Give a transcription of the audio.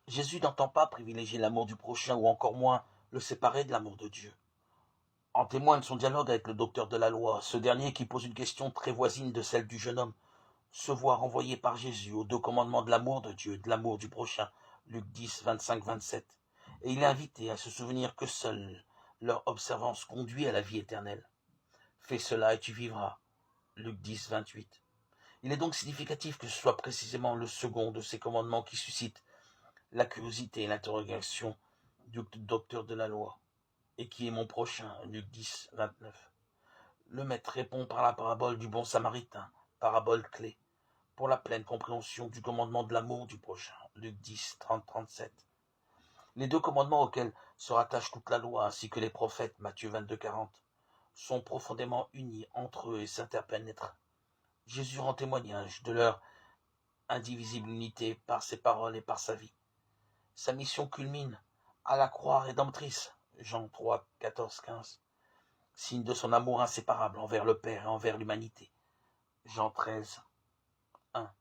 Jésus n'entend pas privilégier l'amour du prochain ou encore moins le séparer de l'amour de Dieu. En témoigne son dialogue avec le docteur de la loi, ce dernier qui pose une question très voisine de celle du jeune homme, se voit renvoyé par Jésus aux deux commandements de l'amour de Dieu et de l'amour du prochain, Luc 10, 25-27, et il est invité à se souvenir que seule leur observance conduit à la vie éternelle. Fais cela et tu vivras, Luc 10, 28. Il est donc significatif que ce soit précisément le second de ces commandements qui suscite la curiosité et l'interrogation du docteur de la loi. Et qui est mon prochain, Luc 10, 29. Le maître répond par la parabole du bon samaritain, parabole clé, pour la pleine compréhension du commandement de l'amour du prochain, Luc 10, 30-37. Les deux commandements auxquels se rattache toute la loi, ainsi que les prophètes, Matthieu 22, 40, sont profondément unis entre eux et s'interpénètrent. Jésus rend témoignage de leur indivisible unité par ses paroles et par sa vie. Sa mission culmine à la croix rédemptrice, Jean 3, 14, 15, signe de son amour inséparable envers le Père et envers l'humanité, Jean 13, 1.